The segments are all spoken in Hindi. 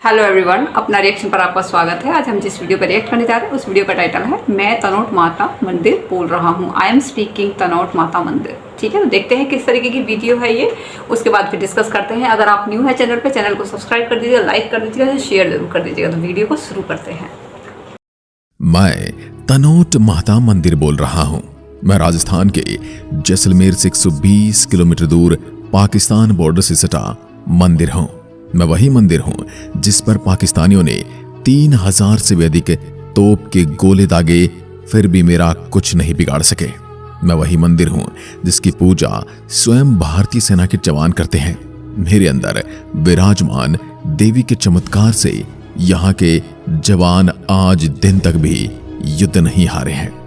हेलो एवरीवन, अपना रिएक्शन पर आपका स्वागत है। आज हम जिस वीडियो पर रिएक्ट करने जा रहे हैं उस वीडियो का टाइटल है मैं तनोट माता मंदिर बोल रहा हूँ। आई एम स्पीकिंग तनोट माता मंदिर। ठीक है, तो देखते हैं किस तरीके की वीडियो है ये, उसके बाद फिर डिस्कस करते हैं। अगर आप न्यू है चैनल पे, चैनल को सब्सक्राइब कर दीजिएगा, लाइक कर दीजिएगा, शेयर जरूर कर दीजिएगा। तो वीडियो को शुरू करते हैं। मैं तनोट माता मंदिर बोल रहा हूँ। मैं राजस्थान के जैसलमेर से 120 किलोमीटर दूर पाकिस्तान बॉर्डर से सटा मंदिर हूँ। मैं वही मंदिर हूँ जिस पर पाकिस्तानियों ने 3000 से भी अधिक तोप के गोले दागे, फिर भी मेरा कुछ नहीं बिगाड़ सके। मैं वही मंदिर हूँ जिसकी पूजा स्वयं भारतीय सेना के जवान करते हैं। मेरे अंदर विराजमान देवी के चमत्कार से यहाँ के जवान आज दिन तक भी युद्ध नहीं हारे हैं।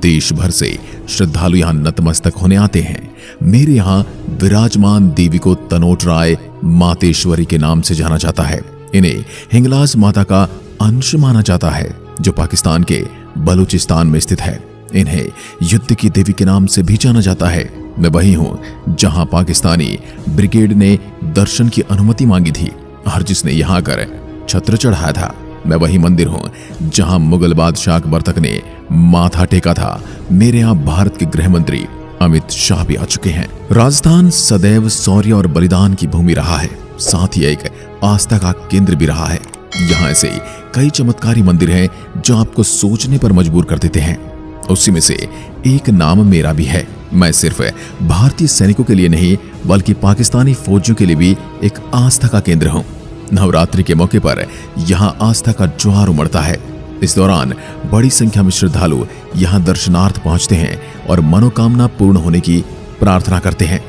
देश भर से श्रद्धालु यहाँ नतमस्तक होने आते हैं। मेरे यहाँ विराजमान देवी को तनोट राय मातेश्वरी के नाम से जाना जाता है। इन्हें हिंगलाज माता का अंश माना जाता है जो पाकिस्तान के बलूचिस्तान में स्थित है। इन्हें युद्ध की देवी के नाम से भी जाना जाता है। मैं वही हूँ जहाँ पाकिस्तानी ब्रिगेड ने दर्शन की अनुमति मांगी थी और जिसने यहाँ आकर छत्र चढ़ाया था। मैं वही मंदिर हूँ जहाँ मुगल बादशाह अकबर तक ने माथा टेका था। मेरे यहाँ भारत के गृह मंत्री अमित शाह भी आ चुके हैं। राजस्थान सदैव शौर्य और बलिदान की भूमि रहा है, साथ ही एक आस्था का केंद्र भी रहा है। यहाँ ऐसे कई चमत्कारी मंदिर हैं जो आपको सोचने पर मजबूर कर देते हैं। उसी में से एक नाम मेरा भी है। मैं सिर्फ भारतीय सैनिकों के लिए नहीं बल्कि पाकिस्तानी फौजियों के लिए भी एक आस्था का केंद्र हूँ। नवरात्रि के मौके पर यहाँ आस्था का ज्वार उमड़ता है। इस दौरान बड़ी संख्या में श्रद्धालु यहाँ दर्शनार्थ पहुँचते हैं और मनोकामना पूर्ण होने की प्रार्थना करते हैं।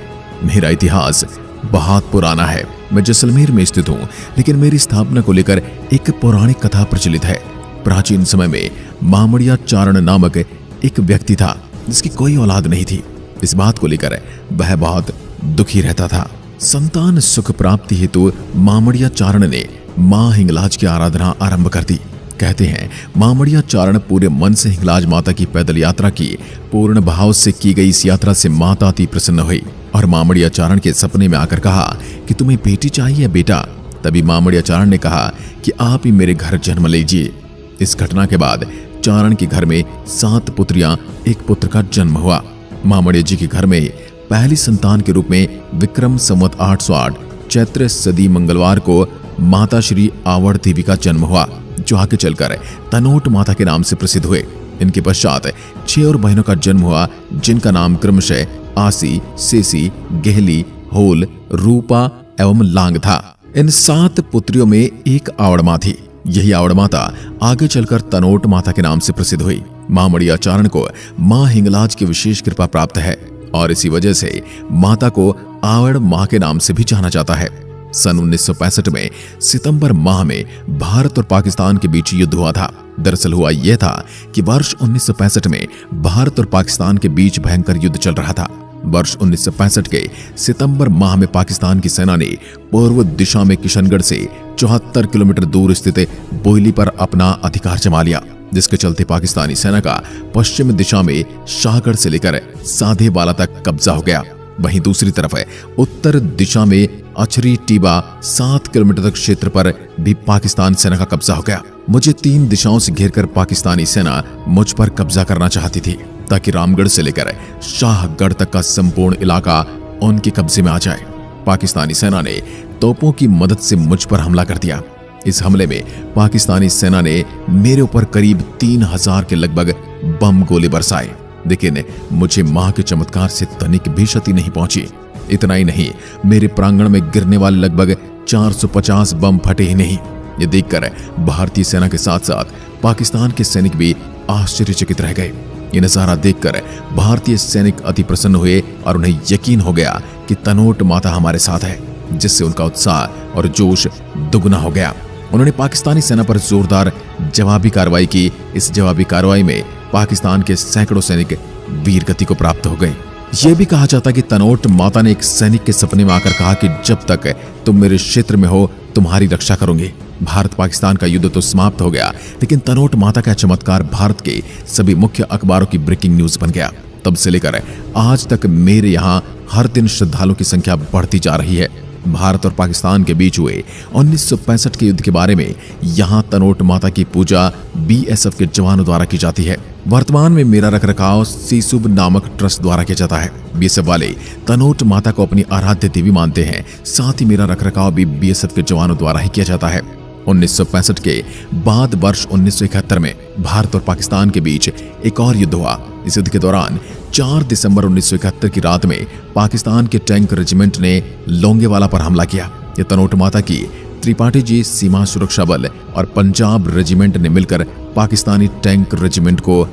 मेरा इतिहास बहुत पुराना है। मैं जैसलमेर में स्थित हूँ, लेकिन मेरी स्थापना को लेकर एक पौराणिक कथा प्रचलित है। प्राचीन समय में मामड़िया चारण नामक एक व्यक्ति था जिसकी कोई औलाद नहीं थी। इस बात को लेकर वह बहुत दुखी रहता था। संतान सुख प्राप्ति हेतु मामड़िया चारण ने मां हिंगलाज की आराधना आरंभ कर दी। कहते हैं मामड़िया चारण पूरे मन से हिंगलाज माता की पैदल यात्रा की। पूर्ण भाव से की गई इस यात्रा से माता अति प्रसन्न हुई और मामड़िया चारण के सपने में आकर कहा कि तुम्हें बेटी चाहिए बेटा। तभी मामड़िया चारण ने कहा कि आप ही मेरे घर जन्म लीजिए। इस घटना के बाद चारण के घर में 7 पुत्रियां, 1 पुत्र का जन्म हुआ। मामड़िया जी के घर में पहली संतान के रूप में विक्रम संवत 808 चैत्र सदी मंगलवार को माता श्री आवड़ देवी का जन्म हुआ, जो आगे चलकर तनोट माता के नाम से प्रसिद्ध हुए। इनके पश्चात 6 और बहनों का जन्म हुआ जिनका नाम क्रमशः आसी, सेसी, गहली, होल, रूपा एवं लांग था। इन 7 पुत्रियों में एक आवड़ मां थी। यही आवड़ माता आगे चलकर तनोट माता के नाम से प्रसिद्ध हुई। मामड़िया चारण को मां हिंगलाज की विशेष कृपा प्राप्त है और इसी वजह से माता को आवड़ मां के नाम से भी जाना जाता है। सन 1965 में सितंबर माह में भारत और पाकिस्तान के बीच युद्ध हुआ था। दरअसल हुआ यह था कि वर्ष 1965 में भारत और पाकिस्तान के बीच भयंकर युद्ध चल रहा था। वर्ष 1965 के सितंबर माह में पाकिस्तान की सेना ने पूर्व दिशा में किशनगढ़ से 74 किलोमीटर दूर स्थित बोयली पर अपना अधिकार जमा लिया, जिसके चलते पाकिस्तानी सेना का पश्चिम दिशा में शाहगढ़ से लेकर साधेवाला तक कब्जा हो गया। वहीं दूसरी तरफ उत्तर दिशा में अछरी टीबा 7 किलोमीटर तक क्षेत्र पर भी पाकिस्तान सेना का कब्जा हो गया। मुझे 3 दिशाओं से घेरकर पाकिस्तानी सेना मुझ पर कब्जा करना चाहती थी ताकि रामगढ़ से लेकर शाहगढ़ तक का संपूर्ण इलाका उनके कब्जे में आ जाए। पाकिस्तानी सेना ने तोपों की मदद से मुझ पर हमला कर दिया। इस हमले में पाकिस्तानी सेना ने मेरे ऊपर करीब 3000 के लगभग बम गोले बरसाए, लेकिन मुझे मां के चमत्कार से तनिक भी क्षति नहीं पहुंची। इतना ही नहीं, मेरे प्रांगण में गिरने वाले लगभग 450 बम फटे ही नहीं। ये देखकर भारतीय सेना के साथ साथ पाकिस्तान के सैनिक भी आश्चर्यचकित रह गए। ये नजारा देखकर भारतीय सैनिक अति प्रसन्न हुए और उन्हें यकीन हो गया कि तनोट माता हमारे साथ है, जिससे उनका उत्साह और जोश दुगना हो गया। उन्होंने पाकिस्तानी सेना पर जोरदार जवाबी कार्रवाई की। इस जवाबी कार्रवाई में पाकिस्तान के सैकड़ों सैनिक वीर गति को प्राप्त हो गए। यह भी कहा जाता कि तनोट माता ने एक सैनिक के सपने में आकर कहा कि जब तक तुम मेरे क्षेत्र में हो तुम्हारी रक्षा करूंगी। भारत पाकिस्तान का युद्ध तो समाप्त हो गया, लेकिन तनोट माता का चमत्कार भारत के सभी मुख्य अखबारों की ब्रेकिंग न्यूज बन गया। तब से लेकर आज तक मेरे यहाँ हर दिन श्रद्धालुओं की संख्या बढ़ती जा रही है। भारत और पाकिस्तान के बीच हुए 1965 के युद्ध के बारे में यहाँ तनोट माता की पूजा BSF के जवानों द्वारा की जाती है। वर्तमान में मेरा रखरखाव सीसुब नामक ट्रस्ट द्वारा किया जाता है। BSF वाले तनोट माता को अपनी आराध्य देवी मानते हैं। साथ ही मेरा रखरखाव भी BSF के जवानों द्वारा ही किया जाता है। 1965 के बाद वर्ष 1971 में भारत और पाकिस्तान के बीच एक और युद्ध हुआ। इस युद्ध के दौरान 4 दिसंबर 1971 की रात में पाकिस्तान के टैंक रेजिमेंट ने लोंगेवाला पर हमला किया। यह तनोट माता की त्रिपाठी जी सीमा सुरक्षा बल और पंजाब रेजिमेंट ने मिलकर पाकिस्तानी टैंक रेजिमेंट को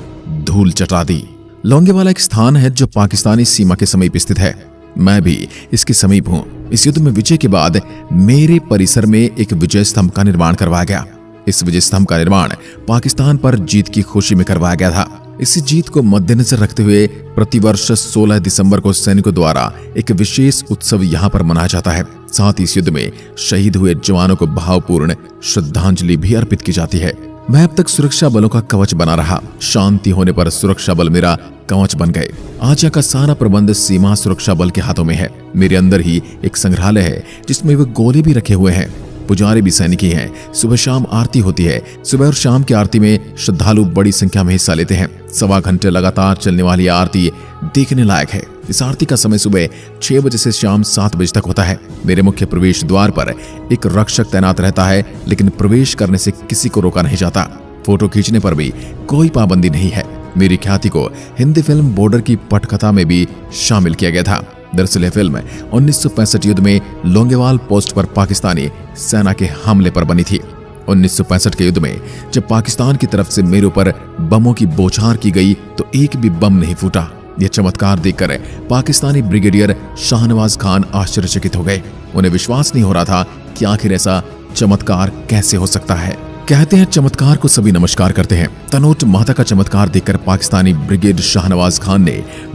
धूल चटा दी। लोंगेवाला एक स्थान है जो पाकिस्तानी सीमा के समीप स्थित है। मैं भी इसके समीप हूं। इस युद्ध में विजय के बाद मेरे परिसर में एक विजय स्तंभ का निर्माण करवाया गया। इस विजय स्तंभ का निर्माण पाकिस्तान पर जीत की खुशी में करवाया गया था। इस जीत को मद्देनजर रखते हुए प्रतिवर्ष 16 दिसंबर को सैनिकों द्वारा एक विशेष उत्सव यहां पर मनाया जाता है। साथ ही इस युद्ध में शहीद हुए जवानों को भावपूर्ण श्रद्धांजलि भी अर्पित की जाती है। मैं अब तक सुरक्षा बलों का कवच बना रहा। शांति होने पर सुरक्षा बल मेरा कवच बन गए। आज यहाँ का सारा प्रबंध सीमा सुरक्षा बल के हाथों में है। मेरे अंदर ही एक संग्रहालय है जिसमें वे गोले भी रखे हुए हैं। पुजारी भी सैनिक ही हैं। सुबह शाम आरती होती है। सुबह और शाम की आरती में श्रद्धालु बड़ी संख्या में हिस्सा लेते हैं। 1.25 घंटे लगातार चलने वाली आरती देखने लायक है। इस आरती का समय सुबह 6 बजे से शाम 7 बजे तक होता है। मेरे मुख्य प्रवेश द्वार पर एक रक्षक तैनात रहता है, लेकिन प्रवेश करने से किसी को रोका नहीं जाता। फोटो खींचने पर भी कोई पाबंदी नहीं है। मेरी ख्याति को हिंदी फिल्म बॉर्डर की पटकथा में भी शामिल किया गया था। दरअसल यह फिल्म 1965 युद्ध में लोंगेवाल पोस्ट पर पाकिस्तानी सेना के हमले पर बनी थी। 1965 के युद्ध में जब पाकिस्तान की तरफ से मेरे ऊपर बमों की बौछार की गई तो एक भी बम नहीं फूटा। यह चमत्कार देखकर पाकिस्तानी ब्रिगेडियर शाहनवाज खान आश्चर्यचकित हो गए। उन्हें विश्वास नहीं हो रहा था कि आखिर ऐसा चमत्कार कैसे हो सकता है। कहते हैं चमत्कार को सभी नमस्कार करते हैं। तनोट माता का चमत्कार देखकर पाकिस्तानी ब्रिगेड शाहनवाज खान ने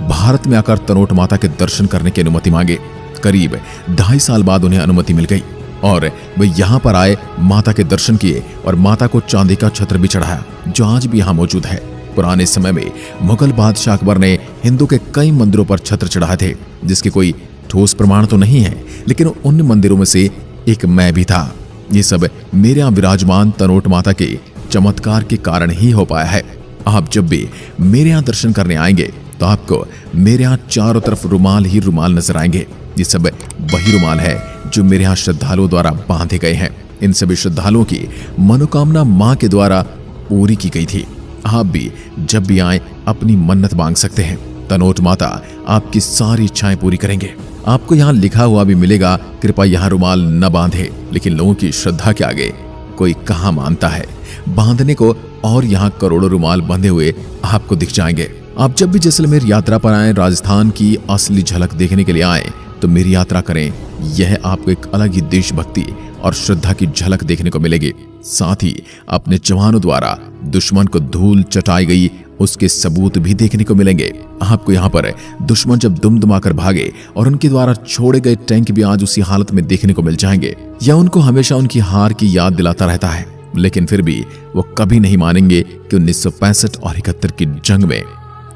भारत में आकर तनोट माता के दर्शन करने की अनुमति मांगे। करीब 2.5 साल बाद उन्हें अनुमति मिल गई और वे यहाँ पर आए, माता के दर्शन किए और माता को चांदी का छत्र भी चढ़ाया जो आज भी यहाँ मौजूद है। पुराने समय में मुगल बादशाह अकबर ने हिंदू के कई मंदिरों पर छत्र चढ़ाए थे, जिसके कोई ठोस प्रमाण तो नहीं है, लेकिन उन मंदिरों में से एक मैं भी था। ये सब मेरे यहाँ विराजमान तनोट माता के चमत्कार के कारण ही हो पाया है। आप जब भी मेरे यहाँ दर्शन करने आएंगे तो आपको मेरे यहाँ चारों तरफ रुमाल ही रुमाल नजर आएंगे। ये सब वही रुमाल है जो मेरे यहाँ श्रद्धालुओं द्वारा बांधे गए हैं। इन सभी श्रद्धालुओं की मनोकामना माँ के द्वारा पूरी की गई थी। आप भी जब भी आए अपनी मन्नत मांग सकते हैं। तनोट माता आपकी सारी इच्छाएं पूरी करेंगे। आपको यहाँ लिखा हुआ भी मिलेगा, कृपया यहाँ रुमाल न बांधे, लेकिन लोगों की श्रद्धा के आगे कोई कहाँ मानता है बांधने को, और यहाँ करोड़ों रुमाल बंधे हुए आपको दिख जाएंगे। आप जब भी जैसलमेर यात्रा पर आए, राजस्थान की असली झलक देखने के लिए आए, तो मेरी यात्रा करें। यह आपको एक अलग ही देशभक्ति और श्रद्धा की झलक देखने को मिलेगी। साथ ही अपने जवानों द्वारा दुश्मन को धूल चटाई गई उसके सबूत भी देखने को मिलेंगे। आपको यहाँ पर दुश्मन जब दुमदुमाकर भागे और उनके द्वारा छोड़े गए टैंक भी आज उसी हालत में देखने को मिल जाएंगे। यह उनको हमेशा उनकी हार की याद दिलाता रहता है, लेकिन फिर भी वो कभी नहीं मानेंगे कि 1965 और 71 की जंग में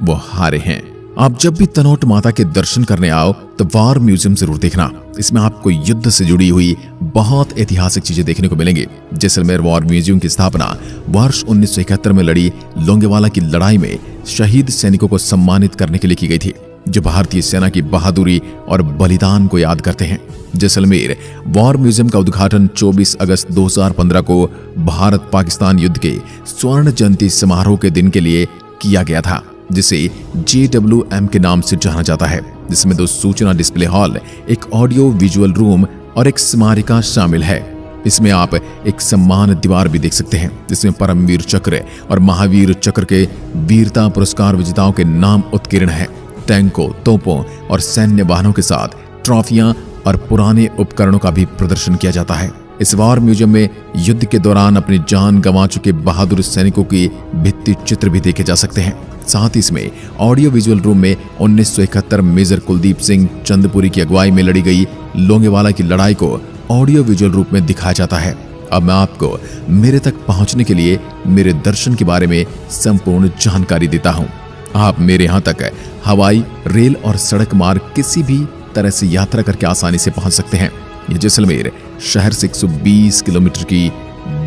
वो हारे हैं। आप जब भी तनोट माता के दर्शन करने आओ तो वॉर म्यूजियम जरूर देखना। इसमें आपको युद्ध से जुड़ी हुई बहुत ऐतिहासिक चीजें देखने को मिलेंगी। जैसलमेर वॉर म्यूजियम की स्थापना वर्ष 1971 में लड़ी लोंगेवाला की लड़ाई में शहीद सैनिकों को सम्मानित करने के लिए की गई थी, जो भारतीय सेना की बहादुरी और बलिदान को याद करते हैं। जैसलमेर वॉर म्यूजियम का उद्घाटन 24 अगस्त 2015 को भारत पाकिस्तान युद्ध के स्वर्ण जयंती समारोह के दिन के लिए किया गया था, जिसे JWM के नाम से जाना जाता है, जिसमें 2 सूचना डिस्प्ले हॉल, एक ऑडियो विजुअल रूम और एक स्मारिका शामिल है। इसमें आप एक सम्मान दीवार भी देख सकते हैं, जिसमें परमवीर चक्र और महावीर चक्र के वीरता पुरस्कार विजेताओं के नाम उत्कीर्ण है। टैंकों, तोपों और सैन्य वाहनों के साथ ट्रॉफियां और पुराने उपकरणों का भी प्रदर्शन किया जाता है। इस वॉर म्यूजियम में युद्ध के दौरान अपनी जान गंवा चुके बहादुर सैनिकों की भित्ति चित्र भी देखे जा सकते हैं। साथ ही इसमें ऑडियो विजुअल रूम में 1971 मेजर कुलदीप सिंह चंदपुरी की अगुवाई में लड़ी गई लोंगेवाला की लड़ाई को ऑडियो विजुअल रूप में दिखाया जाता है। अब मैं आपको मेरे तक पहुंचने के लिए मेरे दर्शन के बारे में संपूर्ण जानकारी देता हूं। आप मेरे यहां तक हवाई, रेल और सड़क मार्ग किसी भी तरह से यात्रा करके आसानी से पहुंच सकते हैं। ये जैसलमेर शहर से 120 किलोमीटर की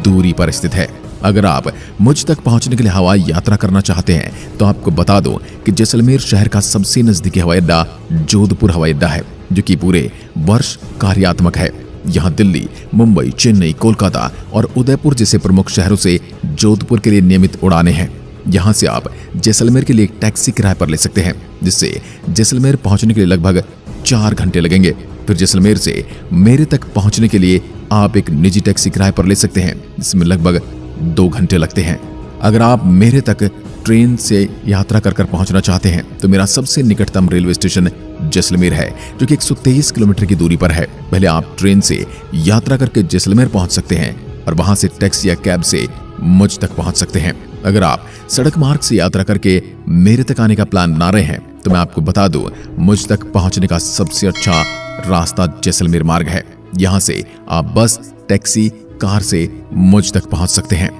दूरी पर स्थित है। अगर आप मुझ तक पहुंचने के लिए हवाई यात्रा करना चाहते हैं तो आपको बता दूं कि जैसलमेर शहर का सबसे नजदीकी हवाई अड्डा जोधपुर हवाई अड्डा है, जो कि पूरे वर्ष कार्यात्मक है। यहाँ दिल्ली, मुंबई, चेन्नई, कोलकाता और उदयपुर जैसे प्रमुख शहरों से जोधपुर के लिए नियमित उड़ानें हैं। यहाँ से आप जैसलमेर के लिए एक टैक्सी किराए पर ले सकते हैं, जिससे जैसलमेर पहुंचने के लिए लगभग 4 घंटे लगेंगे। फिर जैसलमेर से मेरे तक पहुंचने के लिए आप एक निजी टैक्सी किराए पर ले सकते हैं, जिसमें लगभग 2 घंटे लगते हैं। अगर आप मेरे तक ट्रेन से यात्रा कर पहुंचना चाहते हैं तो मेरा सबसे निकटतम रेलवे स्टेशन जैसलमेर है, जो कि 123 किलोमीटर की दूरी पर है। पहले आप ट्रेन से यात्रा करके जैसलमेर पहुंच सकते हैं और वहां से टैक्सी या कैब से मुझ तक पहुंच सकते हैं। अगर आप सड़क मार्ग से यात्रा करके मेरे तक आने का प्लान बना रहे हैं तो मैं आपको बता दूं, मुझ तक पहुंचने का सबसे अच्छा रास्ता जैसलमेर मार्ग है। यहाँ से आप बस, टैक्सी, कार से मुझ तक पहुंच सकते हैं।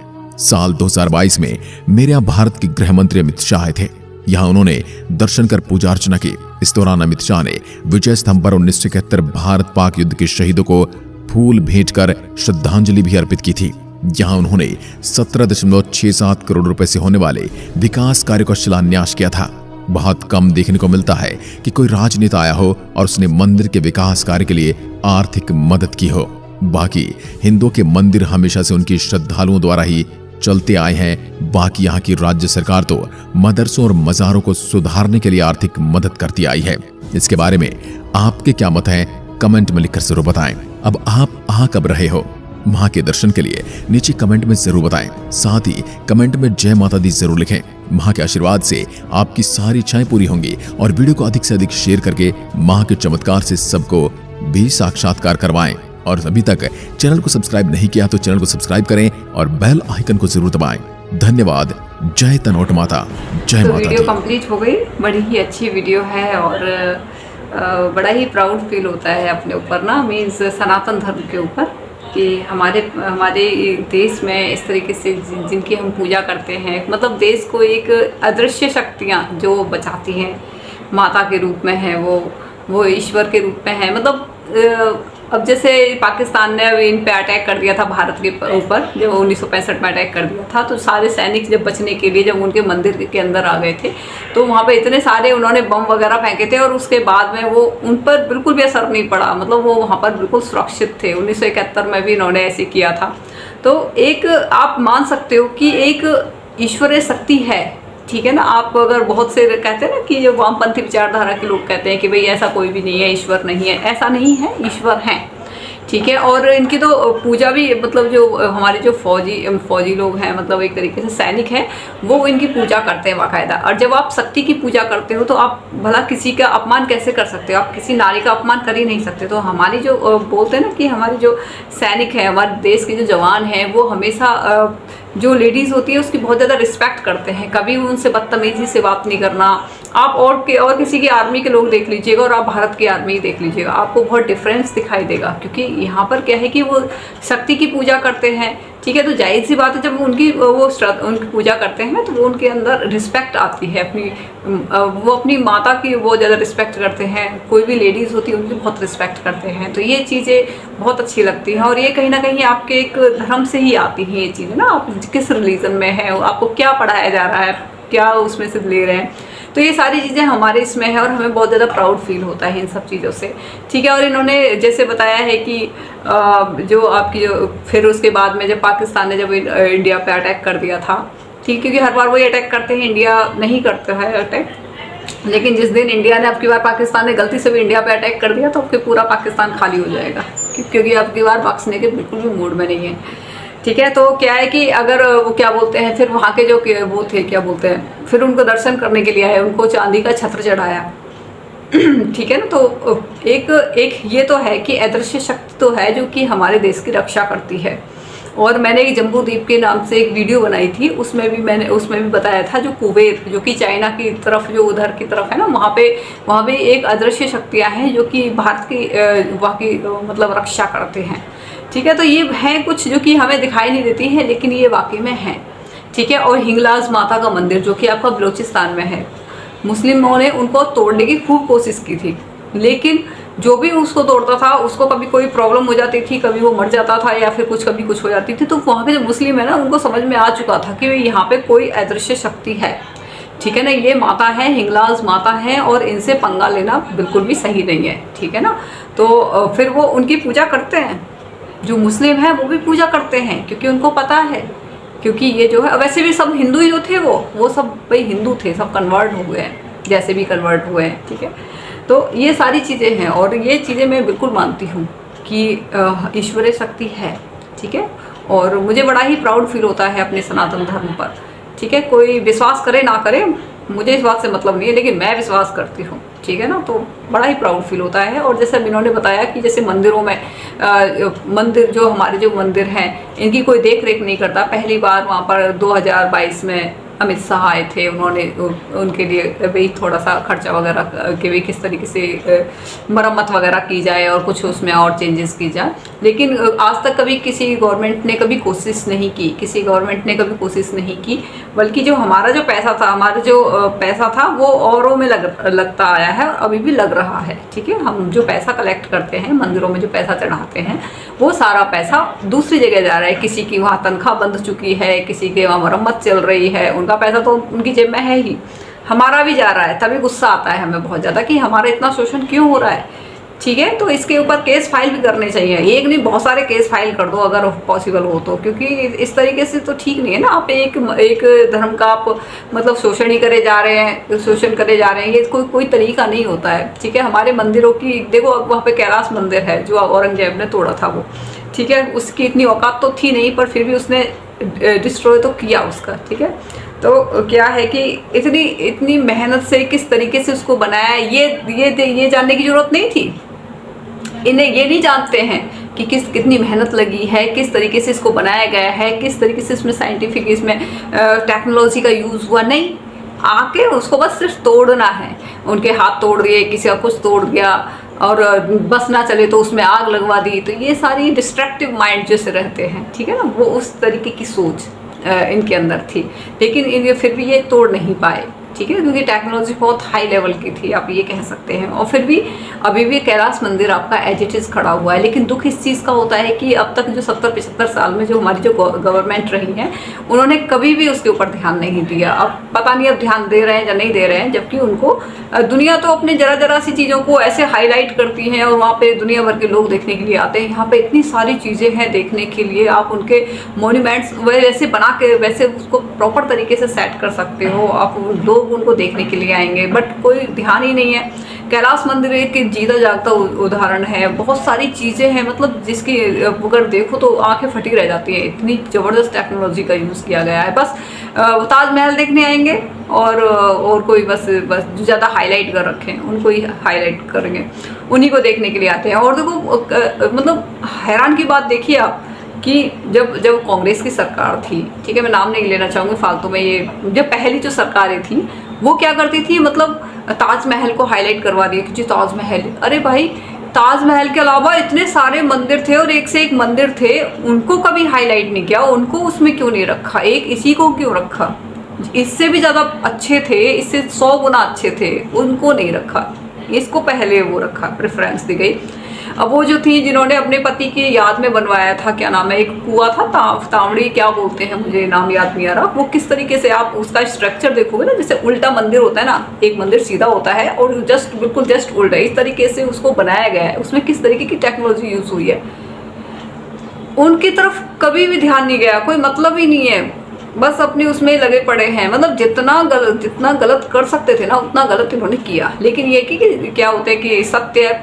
साल 2022 में मेरे यहाँ भारत के गृह मंत्री अमित शाह आए थे। यहाँ उन्होंने दर्शन कर पूजा अर्चना की। इस दौरान अमित शाह ने विजय स्तंभ पर 1971 भारत पाक युद्ध के शहीदों को फूल भेंट कर श्रद्धांजलि भी अर्पित की थी। जहां उन्होंने 17.67 करोड़ रुपए से होने वाले विकास कार्य का शिलान्यास किया था। बहुत कम देखने को मिलता है कि कोई राजनेता आया हो और उसने मंदिर के विकास कार्य के लिए आर्थिक मदद की हो। बाकी हिंदुओं के मंदिर हमेशा से उनकी श्रद्धालुओं द्वारा ही चलते आए हैं। बाकी यहाँ की राज्य सरकार तो मदरसों और मज़ारों को सुधारने के लिए आर्थिक मदद करती आई है। इसके बारे में आपके क्या मत हैं, कमेंट में लिखकर जरूर बताएं। अब आप आ कब रहे हो मां के दर्शन के लिए, नीचे कमेंट में जरूर बताएं। साथ ही कमेंट में जय माता दी जरूर लिखें। मां के आशीर्वाद से आपकी सारी इच्छाएं पूरी होंगी। और वीडियो को अधिक से अधिक शेयर करके मां के चमत्कार से सबको भी साक्षात्कार करवाएं। और अभी तक चैनल को सब्सक्राइब नहीं किया तो चैनल को सब्सक्राइब करें और बेल आइकन को जरूर दबाएं। धन्यवाद। जय तनोट माता, जय माता दी। वीडियो कंप्लीट हो गई, बड़ी ही अच्छी वीडियो है और बड़ा ही प्राउड फील होता है अपने ऊपर ना, मीन्स सनातन धर्म के ऊपर, कि हमारे देश में इस तरीके से जिनकी हम पूजा करते हैं, मतलब देश को एक अदृश्य शक्तियाँ जो बचाती हैं, माता के रूप में है, वो ईश्वर के रूप में है। मतलब अब जैसे पाकिस्तान ने इन पे अटैक कर दिया था भारत के ऊपर, जब 1965 में अटैक कर दिया था, तो सारे सैनिक जब बचने के लिए जब उनके मंदिर के अंदर आ गए थे तो वहाँ पे इतने सारे उन्होंने बम वगैरह फेंके थे और उसके बाद में वो उन पर बिल्कुल भी असर नहीं पड़ा। मतलब वो वहाँ पर बिल्कुल सुरक्षित थे। 1971 में भी इन्होंने ऐसे किया था। तो एक आप मान सकते हो कि एक ईश्वरीय शक्ति है, ठीक है ना। आप अगर बहुत से कहते हैं ना कि जो वामपंथी विचारधारा के लोग कहते हैं कि भाई ऐसा कोई भी नहीं है, ईश्वर नहीं है, ऐसा नहीं है, ईश्वर हैं, ठीक है। और इनकी तो पूजा भी, मतलब जो हमारे जो फौजी लोग हैं, मतलब एक तरीके से सैनिक हैं, वो इनकी पूजा करते हैं बाकायदा। और जब आप शक्ति की पूजा करते हो तो आप भला किसी का अपमान कैसे कर सकते हो? आप किसी नारी का अपमान कर ही नहीं सकते। तो हमारी जो बोलते हैं ना कि हमारे जो सैनिक हैं, हमारे देश के जो जवान हैं, वो हमेशा जो लेडीज़ होती है उसकी बहुत ज़्यादा रिस्पेक्ट करते हैं। कभी उनसे बदतमीजी से बात नहीं करना। आप और किसी की आर्मी के लोग देख लीजिएगा और आप भारत की आर्मी देख लीजिएगा, आपको बहुत डिफरेंस दिखाई देगा। क्योंकि यहाँ पर क्या है कि वो शक्ति की पूजा करते हैं, ठीक है। तो जाहिर सी बात है, जब उनकी पूजा करते हैं तो वो उनके अंदर रिस्पेक्ट आती है अपनी, वो अपनी माता की बहुत ज़्यादा रिस्पेक्ट करते हैं। कोई भी लेडीज़ होती है उनकी बहुत रिस्पेक्ट करते हैं। तो ये चीज़ें बहुत अच्छी लगती हैं और ये कहीं ना कहीं आपके एक धर्म से ही आती हैं ये चीज़ें ना। आप किस रिलीजन में है, आपको क्या पढ़ाया जा रहा है, क्या उसमें से ले रहे हैं, तो ये सारी चीज़ें हमारे इसमें है और हमें बहुत ज़्यादा प्राउड फील होता है इन सब चीज़ों से, ठीक है। और इन्होंने जैसे बताया है कि जो आपकी जो फिर उसके बाद में जब पाकिस्तान ने जब इंडिया पे अटैक कर दिया था, ठीक, क्योंकि हर बार वही अटैक करते हैं, इंडिया नहीं करता है अटैक। लेकिन जिस दिन इंडिया ने, अब की बार पाकिस्तान ने गलती से भी इंडिया पे अटैक कर दिया तो फिर पूरा पाकिस्तान खाली हो जाएगा, क्योंकि अब की बार बख्शने के बिल्कुल भी मूड में नहीं है, ठीक है। तो क्या है कि अगर वो क्या बोलते हैं, फिर वहाँ के जो वो थे, क्या बोलते हैं, फिर उनको दर्शन करने के लिए आए, उनको चांदी का छत्र चढ़ाया, ठीक है ना। तो एक ये तो है कि अदृश्य शक्ति तो है जो कि हमारे देश की रक्षा करती है। और मैंने एक जम्बू द्वीप के नाम से एक वीडियो बनाई थी, उसमें भी बताया था, जो कुवैत, जो कि चाइना की तरफ, जो उधर की तरफ है ना, वहाँ पे एक अदृश्य शक्तियाँ हैं जो कि भारत की वहाँ की मतलब रक्षा करते हैं, ठीक है। तो ये हैं कुछ जो कि हमें दिखाई नहीं देती हैं, लेकिन ये वाकई में हैं, ठीक है। और हिंगलाज माता का मंदिर जो कि आपका बलूचिस्तान में है, मुस्लिमों ने उनको तोड़ने की खूब कोशिश की थी, लेकिन जो भी उसको तोड़ता था उसको कभी कोई प्रॉब्लम हो जाती थी, कभी वो मर जाता था या फिर कभी कुछ हो जाती थी। तो वहाँ के जो मुस्लिम है ना, उनको समझ में आ चुका था कि यहाँ पे कोई अदृश्य शक्ति है, ठीक है ना, ये माता है, हिंगलाज माता है, और इनसे पंगा लेना बिल्कुल भी सही नहीं है, ठीक है ना। तो फिर वो उनकी पूजा करते हैं, जो मुस्लिम हैं वो भी पूजा करते हैं, क्योंकि उनको पता है, क्योंकि ये जो है, वैसे भी सब हिंदू ही जो थे वो सब भाई हिंदू थे, सब कन्वर्ट हुए हैं, जैसे भी कन्वर्ट हुए हैं, ठीक है। तो ये सारी चीज़ें हैं, और ये चीज़ें मैं बिल्कुल मानती हूँ कि ईश्वरीय शक्ति है, ठीक है। और मुझे बड़ा ही प्राउड फील होता है अपने सनातन धर्म पर, ठीक है। कोई विश्वास करे ना करे, मुझे इस बात से मतलब नहीं है, लेकिन मैं विश्वास करती हूँ, ठीक है ना। तो बड़ा ही प्राउड फील होता है। और जैसे इन्होंने बताया कि जैसे मंदिरों में मंदिर, जो हमारे जो मंदिर हैं, इनकी कोई देख रेख नहीं करता। पहली बार वहाँ पर 2022 में अमित शाह आए थे, उन्होंने उनके लिए भाई थोड़ा सा खर्चा वगैरह कि भाई किस तरीके से मरम्मत वगैरह की जाए और कुछ उसमें और चेंजेस की जाए। लेकिन आज तक कभी किसी गवर्नमेंट ने कभी कोशिश नहीं की, किसी गवर्नमेंट ने कभी कोशिश नहीं की, बल्कि जो हमारा जो पैसा था, वो औरों में लगता आया है, और अभी भी लग रहा है, ठीक है। हम जो पैसा कलेक्ट करते हैं, मंदिरों में जो पैसा चढ़ाते हैं, वो सारा पैसा दूसरी जगह जा रहा है। किसी की वहाँ तनख्वाह बंध चुकी है, किसी के वहाँ मरम्मत चल रही है, उनका पैसा तो उनकी जेब में है ही, हमारा भी जा रहा है। तभी गुस्सा आता है हमें बहुत ज़्यादा कि हमारा इतना शोषण क्यों हो रहा है, ठीक है। तो इसके ऊपर केस फाइल भी करने चाहिए, एक नहीं बहुत सारे केस फाइल कर दो अगर पॉसिबल हो तो, क्योंकि इस तरीके से तो ठीक नहीं है ना। आप एक धर्म का आप मतलब शोषण ही करे जा रहे हैं, शोषण करे जा रहे हैं, ये कोई तरीका नहीं होता है, ठीक है। हमारे मंदिरों की देखो, अब वहाँ पे कैलाश मंदिर है जो औरंगजेब ने तोड़ा था वो, ठीक है। उसकी इतनी औकात तो थी नहीं, पर फिर भी उसने डिस्ट्रॉय तो किया उसका, ठीक है। तो क्या है कि इतनी मेहनत से किस तरीके से उसको बनाया, ये जानने की जरूरत नहीं थी। इन्हें ये नहीं जानते हैं कि कितनी मेहनत लगी है, किस तरीके से इसको बनाया गया है, किस तरीके से इसमें साइंटिफिक, इसमें टेक्नोलॉजी का यूज़ हुआ। नहीं, आके उसको बस सिर्फ तोड़ना है। उनके हाथ तोड़ दिए, किसी का कुछ तोड़ दिया, और बस ना चले तो उसमें आग लगवा दी। तो ये सारी डिस्ट्रक्टिव माइंड जैसे रहते हैं, ठीक है ना, वो उस तरीके की सोच इनके अंदर थी। लेकिन इन्हें फिर भी ये तोड़ नहीं पाए, ठीक है, क्योंकि टेक्नोलॉजी बहुत हाई लेवल की थी, आप ये कह सकते हैं। और फिर भी अभी भी कैलाश मंदिर आपका एज इट इज़ खड़ा हुआ है। लेकिन दुख इस चीज़ का होता है कि अब तक जो 70-75 साल में जो हमारी जो गवर्नमेंट रही है, उन्होंने कभी भी उसके ऊपर ध्यान नहीं दिया। अब पता नहीं अब ध्यान दे रहे हैं या नहीं दे रहे हैं, जबकि उनको दुनिया तो अपने जरा सी चीज़ों को ऐसे हाईलाइट करती है, और वहाँ पे दुनिया भर के लोग देखने के लिए आते हैं। यहाँ पे इतनी सारी चीज़ें हैं देखने के लिए, आप उनके मोन्यूमेंट्स वैसे बना के वैसे उसको प्रॉपर तरीके से सेट कर सकते हो, आप लोग उनको देखने के लिए आएंगे, बट कोई ध्यान ही नहीं है। कैलाश मंदिर एक जीता जागता उदाहरण है। बहुत सारी चीज़ें हैं, मतलब जिसकी अगर देखो तो आंखें फटी रह जाती हैं, इतनी ज़बरदस्त टेक्नोलॉजी का यूज़ किया गया है। बस ताजमहल देखने आएंगे, और कोई बस जो ज़्यादा हाईलाइट कर रखे हैं उनको ही हाईलाइट करेंगे, उन्हीं को देखने के लिए आते हैं। और देखो मतलब हैरान की बात देखिए आप कि जब कांग्रेस की सरकार थी, ठीक है, मैं नाम नहीं लेना चाहूँगी फालतू में, ये जब पहली जो सरकारें थी वो क्या करती थी, मतलब ताजमहल को हाईलाइट करवा दिया कि जी ताजमहल। अरे भाई, ताजमहल के अलावा इतने सारे मंदिर थे और एक से एक मंदिर थे, उनको कभी हाईलाइट नहीं किया, उनको उसमें क्यों नहीं रखा, एक इसी को क्यों रखा, इससे भी ज़्यादा अच्छे थे, इससे 100 गुना अच्छे थे, उनको नहीं रखा, इसको पहले वो रखा, प्रेफरेंस दी गई। अब वो जो थी जिन्होंने अपने पति की याद में बनवाया था, क्या नाम है, एक कुआं था, तावड़ी क्या बोलते हैं, मुझे नाम याद नहीं आ रहा, वो किस तरीके से आप उसका स्ट्रक्चर देखोगे ना, जैसे उल्टा मंदिर होता है ना, एक मंदिर सीधा होता है और बिल्कुल जस्ट उल्टा, इस तरीके से उसको बनाया गया है। उसमें किस तरीके की टेक्नोलॉजी यूज हुई है, उनकी तरफ कभी भी ध्यान नहीं गया, कोई मतलब ही नहीं है, बस अपने उसमें लगे पड़े हैं। मतलब जितना गलत कर सकते थे ना, उतना गलत इन्होंने किया। लेकिन ये कि क्या होता है कि सत्य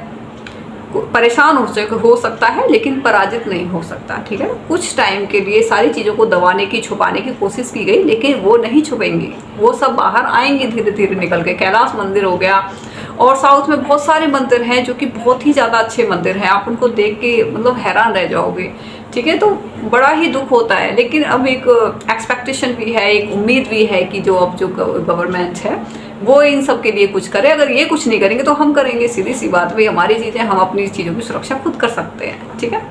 परेशान हो सकता है, लेकिन पराजित नहीं हो सकता, ठीक है। कुछ टाइम के लिए सारी चीज़ों को दबाने की, छुपाने की कोशिश की गई, लेकिन वो नहीं छुपेंगी, वो सब बाहर आएंगे धीरे धीरे निकल के। कैलाश मंदिर हो गया, और साउथ में बहुत सारे मंदिर हैं जो कि बहुत ही ज़्यादा अच्छे मंदिर हैं, आप उनको देख के मतलब हैरान रह जाओगे, ठीक है। तो बड़ा ही दुख होता है, लेकिन अब एक एक्सपेक्टेशन भी है, एक उम्मीद भी है कि जो गवर्नमेंट है वो इन सब के लिए कुछ करे। अगर ये कुछ नहीं करेंगे तो हम करेंगे, सीधी सी बात, भाई हमारी चीज़ें, हम अपनी चीज़ों की सुरक्षा खुद कर सकते हैं, ठीक है।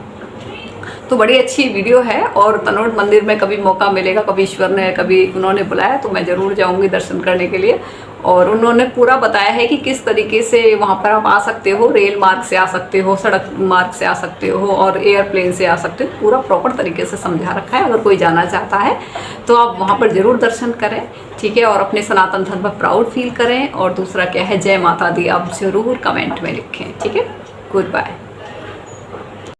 तो बड़ी अच्छी वीडियो है और तनोट मंदिर में कभी मौका मिलेगा, कभी ईश्वर ने कभी उन्होंने बुलाया तो मैं ज़रूर जाऊंगी दर्शन करने के लिए। और उन्होंने पूरा बताया है कि किस तरीके से वहाँ पर आप आ सकते हो, रेल मार्ग से आ सकते हो, सड़क मार्ग से आ सकते हो और एयरप्लेन से आ सकते हो। पूरा प्रॉपर तरीके से समझा रखा है। अगर कोई जाना चाहता है तो आप वहाँ पर ज़रूर दर्शन करें, ठीक है। और अपने सनातन धर्म पर प्राउड फील करें। और दूसरा क्या है, जय माता दी आप ज़रूर कमेंट में लिखें, ठीक है। Good bye.